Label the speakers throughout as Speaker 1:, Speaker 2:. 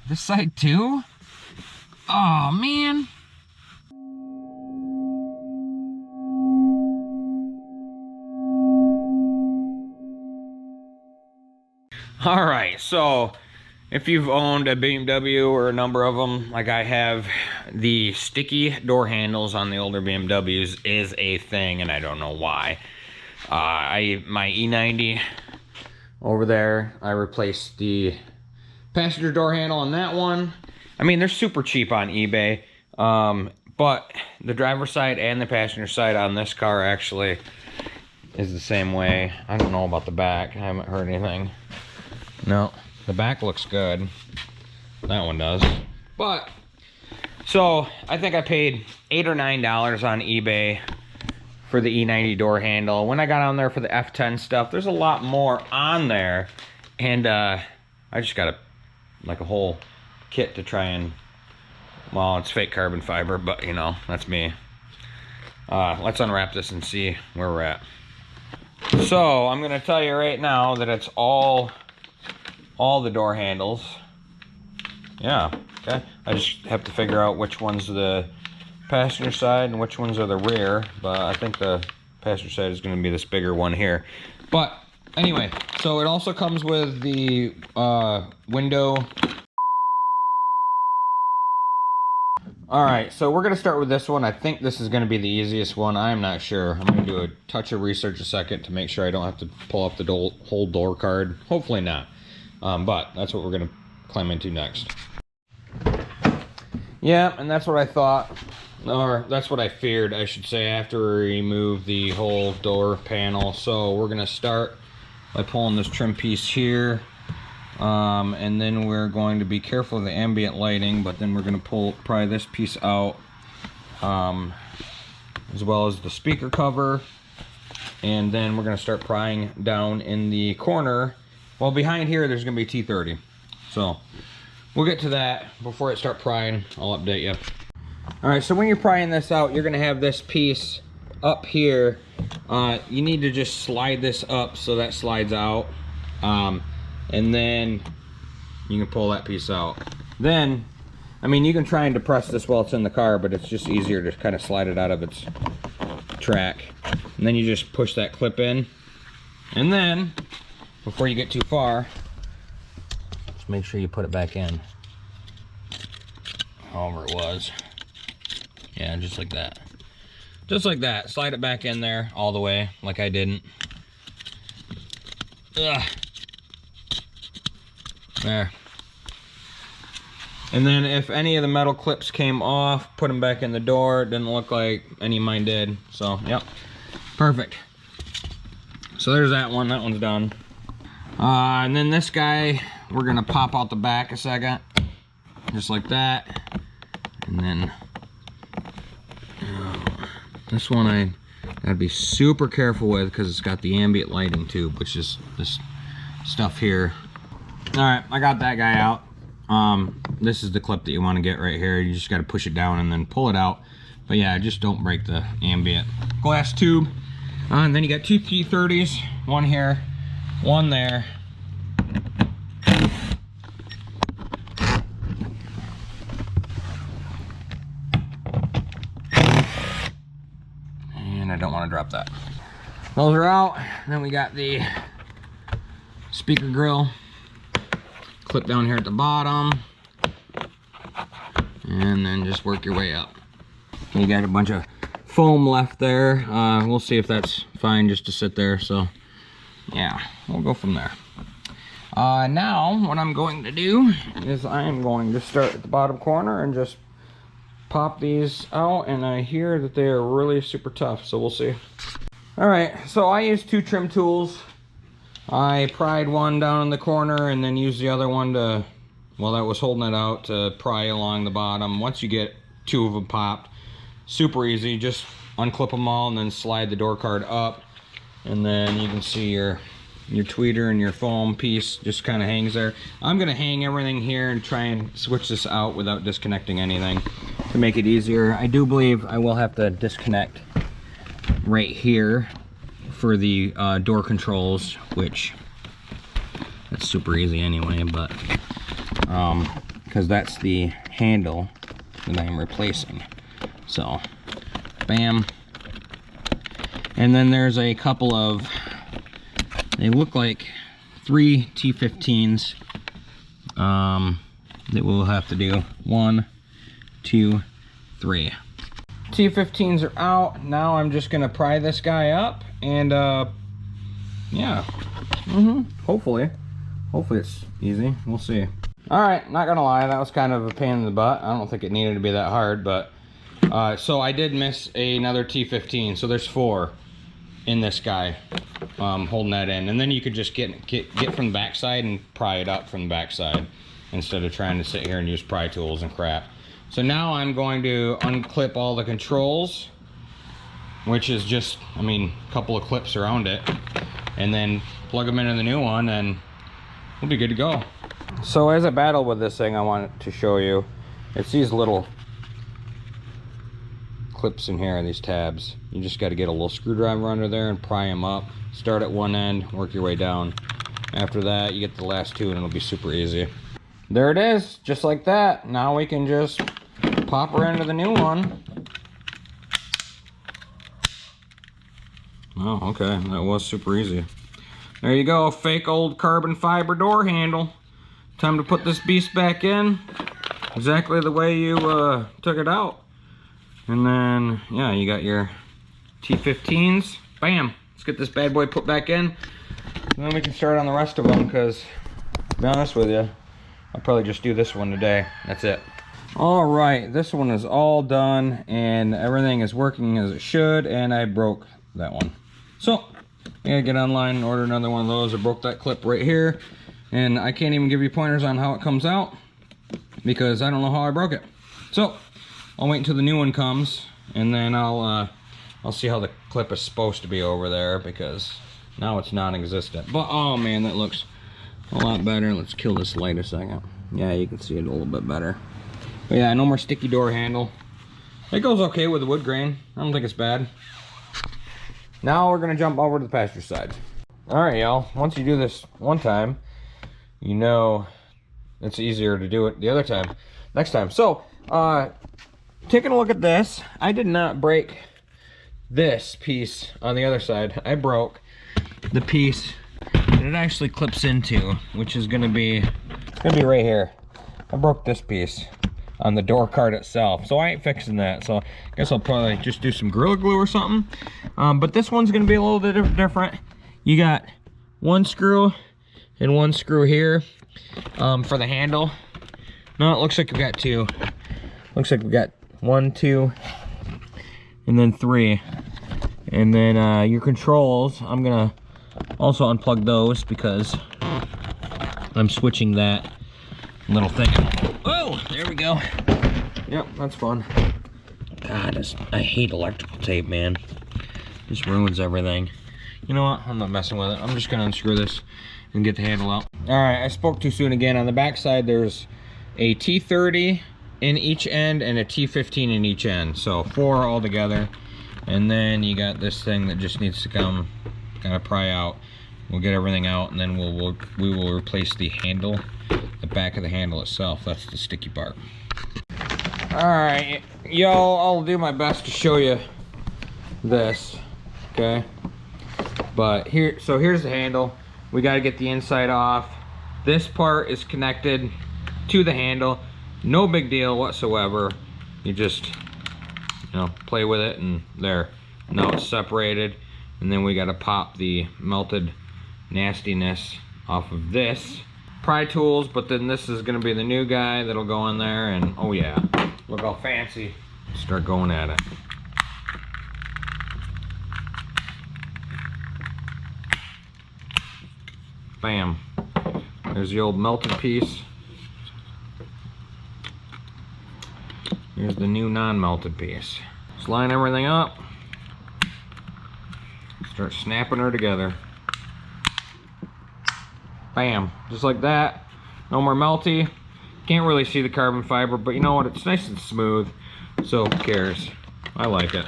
Speaker 1: This side too? Oh man. All right, so if you've owned a BMW or a number of them, like I have, the sticky door handles on the older BMWs is a thing, and I don't know why. My E90 over there, I replaced the passenger door handle on that one. I mean, they're super cheap on eBay, but the driver's side and the passenger side on this car actually is the same way. I don't know about the back. I haven't heard anything. No, the back looks good. That one does. But, so, I think I paid $8 or $9 on eBay for the E90 door handle. When I got on there for the F10 stuff, there's a lot more on there. And, I just got like a whole kit to try and, well, it's fake carbon fiber, but, you know, that's me. Let's unwrap this and see where we're at. So, I'm going to tell you right now that it's all the door handles. Yeah, okay. I just have to figure out which one's the passenger side and which ones are the rear, but I think the passenger side is going to be this bigger one here. But anyway, so it also comes with the window. Alright, so we're going to start with this one. I think this is going to be the easiest one. I'm not sure. I'm going to do a touch of research a second to make sure I don't have to pull up the whole door card. Hopefully not. But that's what we're going to climb into next. Yeah, and that's what I thought, or that's what I feared, I should say, after we remove the whole door panel. So we're going to start by pulling this trim piece here, and then we're going to be careful of the ambient lighting, but then we're going to pry this piece out, as well as the speaker cover, and then we're going to start prying down in the corner. Well, behind here, there's going to be T30. So, we'll get to that. Before I start prying, I'll update you. Alright, so when you're prying this out, you're going to have this piece up here. You need to just slide this up so that slides out. And then you can pull that piece out. Then, I mean, you can try and depress this while it's in the car, but it's just easier to kind of slide it out of its track. And then you just push that clip in. And then, before you get too far, just make sure you put it back in. However it was. Yeah, just like that. Just like that. Slide it back in there all the way, like I didn't. Ugh. There. And then if any of the metal clips came off, put them back in the door. It didn't look like any of mine did. So, yep. Perfect. So there's that one. That one's done. And then this guy, we're gonna pop out the back a second, just like that. And then this one I gotta be super careful with because it's got the ambient lighting too, which is this stuff here. All right, I got that guy out. This is the clip that you want to get right here. You just got to push it down and then pull it out. But yeah, just don't break the ambient glass tube. And then you got two T30s, one here, one there. And I don't want to drop that. Those are out. Then we got the speaker grill. Clip down here at the bottom. And then just work your way up. You got a bunch of foam left there. We'll see if that's fine just to sit there. So yeah, we'll go from there. Now what I'm going to do is I'm going to start at the bottom corner and just pop these out, and I hear that they are really super tough, so we'll see. Alright, so I used two trim tools. I pried one down in the corner and then used the other one to, well, that was holding it out, to pry along the bottom. Once you get two of them popped, super easy, just unclip them all and then slide the door card up, and then you can see your tweeter and your foam piece just kind of hangs there. I'm going to hang everything here and try and switch this out without disconnecting anything to make it easier. I do believe I will have to disconnect right here for the door controls, which that's super easy anyway, but because that's the handle that I'm replacing. So bam. And then there's a couple of, they look like 3 T15s that we'll have to do. 1, 2, 3. T15s are out. Now I'm just gonna pry this guy up and yeah. Hopefully it's easy. We'll see. All right, not gonna lie, that was kind of a pain in the butt. I don't think it needed to be that hard, but so I did miss another T15. So there's 4 in this guy holding that in, and then you could just get from the backside and pry it up from the backside instead of trying to sit here and use pry tools and crap. So now I'm going to unclip all the controls, which is just, I mean, a couple of clips around it, and then plug them into the new one and we'll be good to go. So as I battle with this thing, I want to show you, it's these little clips in here, these tabs. You just got to get a little screwdriver under there and pry them up. Start at one end, work your way down. After that, you get the last 2 and it'll be super easy. There it is, just like that. Now we can just pop her into the new one. Oh, okay, that was super easy. There you go, fake old carbon fiber door handle. Time to put this beast back in, exactly the way you took it out. And then, yeah, you got your T15s. Bam! Let's get this bad boy put back in. And then we can start on the rest of them, because, to be honest with you, I'll probably just do this one today. That's it. All right, this one is all done, and everything is working as it should, and I broke that one. So, I gotta get online and order another one of those. I broke that clip right here, and I can't even give you pointers on how it comes out, because I don't know how I broke it. So, I'll wait until the new one comes, and then I'll see how the clip is supposed to be over there, because now it's non-existent. But oh man, that looks a lot better. Let's kill this light a second. Yeah, you can see it a little bit better. But yeah, no more sticky door handle. It goes okay with the wood grain. I don't think it's bad. Now we're gonna jump over to the passenger side. All right, y'all. Once you do this one time, you know it's easier to do it the other time, next time. So, taking a look at this, I did not break this piece on the other side. I broke the piece that it actually clips into, which is gonna be right here. I broke this piece on the door card itself, so I ain't fixing that. So I guess I'll probably just do some Gorilla Glue or something. But this one's gonna be a little bit different. You got 1 screw and 1 screw here for the handle. No, it looks like we've got 2. Looks like we got 1, 2, and then 3. And then your controls, I'm gonna also unplug those because I'm switching that little thing. Oh, there we go. Yep, that's fun. God, I hate electrical tape, man. Just ruins everything. You know what? I'm not messing with it. I'm just gonna unscrew this and get the handle out. All right, I spoke too soon again. On the back side, there's a T30 in each end and a T15 in each end, so 4 all together. And then you got this thing that just needs to come kind of pry out. We'll get everything out, and then we will replace the handle, the back of the handle itself. That's the sticky part. All right, y'all, I'll do my best to show you this, okay? But here's the handle. We got to get the inside off. This part is connected to the handle. No big deal whatsoever. You just, you know, play with it, and there. Now it's separated, and then we got to pop the melted nastiness off of this. Pry tools, but then this is going to be the new guy that'll go in there, and oh yeah, look how fancy. Start going at it. Bam. There's the old melted piece. Here's the new non-melted piece. Just line everything up. Start snapping her together. Bam. Just like that. No more melty. Can't really see the carbon fiber, but you know what? It's nice and smooth. So who cares? I like it.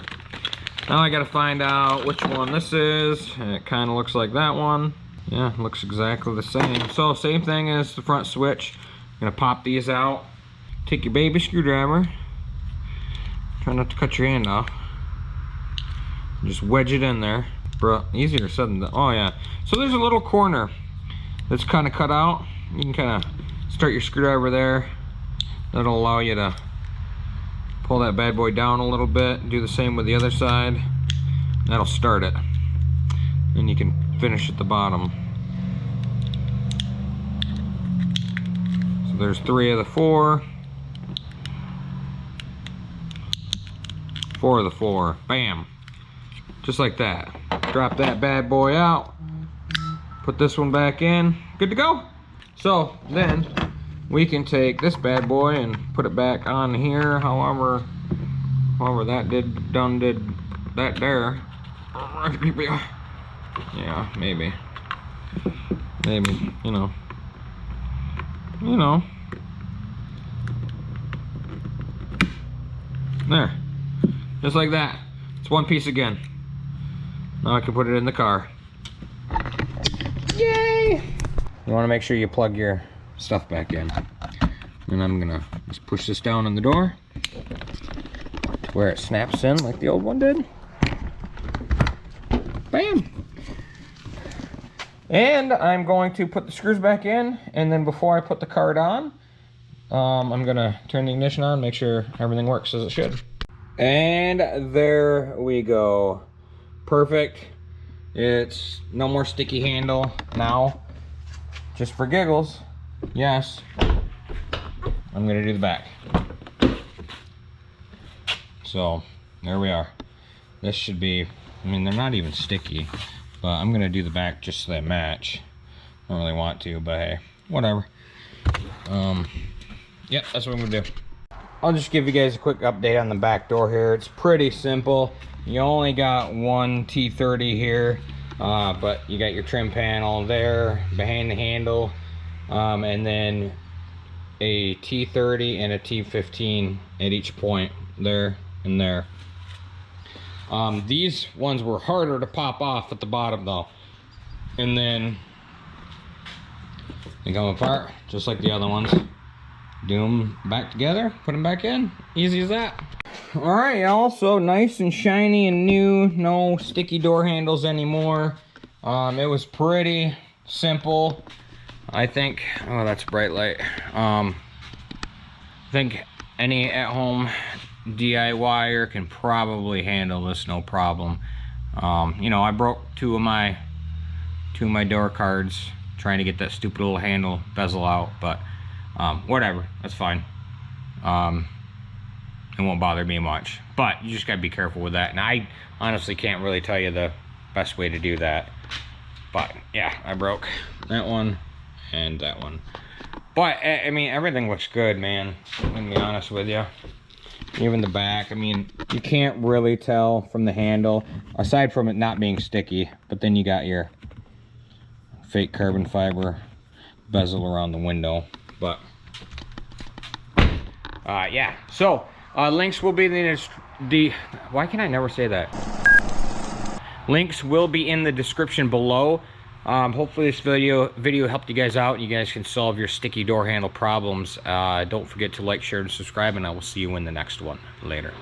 Speaker 1: Now I gotta find out which one this is. And it kind of looks like that one. Yeah, looks exactly the same. So same thing as the front switch. I'm gonna pop these out. Take your baby screwdriver. Try not to cut your hand off. Just wedge it in there. Bro, easier said than done. Oh yeah. So there's a little corner that's kind of cut out. You can kind of start your screwdriver there. That'll allow you to pull that bad boy down a little bit. Do the same with the other side. That'll start it. Then you can finish at the bottom. So there's 3 of the 4. 4 of the 4. Bam. Just like that. Drop that bad boy out. Put this one back in. Good to go. So then we can take this bad boy and put it back on here. However that did that there. Yeah, maybe, you know, there, just like that. It's one piece again. Now I can put it in the car. Yay! You want to make sure you plug your stuff back in. And I'm gonna just push this down on the door to where it snaps in like the old one did. Bam! And I'm going to put the screws back in, and then before I put the card on, I'm gonna turn the ignition on, make sure everything works as it should. And there we go. Perfect. It's no more sticky handle now. Just for giggles, yes, I'm gonna do the back. So there we are. This should be, I mean, they're not even sticky, but I'm gonna do the back just so they match. I don't really want to, but hey, whatever. Yep, that's what I'm gonna do. I'll just give you guys a quick update on the back door here. It's pretty simple. You only got one T30 here, but you got your trim panel there behind the handle, and then a T30 and a T15 at each point, there and there. These ones were harder to pop off at the bottom though, and then they come apart just like the other ones. Do them back together, put them back in, easy as that. All right, y'all, so nice and shiny and new, no sticky door handles anymore. It was pretty simple, I think. Oh, that's bright light. I think any at-home DIYer can probably handle this no problem. You know, I broke two of my door cards trying to get that stupid little handle bezel out, but whatever, that's fine. It won't bother me much, but you just gotta be careful with that, and I honestly can't really tell you the best way to do that. But yeah, I broke that one and that one, but I mean, everything looks good, man. I'm gonna be honest with you. Even the back, I mean, you can't really tell from the handle, aside from it not being sticky, but then you got your fake carbon fiber bezel around the window. But yeah, so links will be in the why can I never say that? Links will be in the description below. Hopefully this video helped you guys out. You guys can solve your sticky door handle problems. Don't forget to like, share, and subscribe, and I will see you in the next one. Later.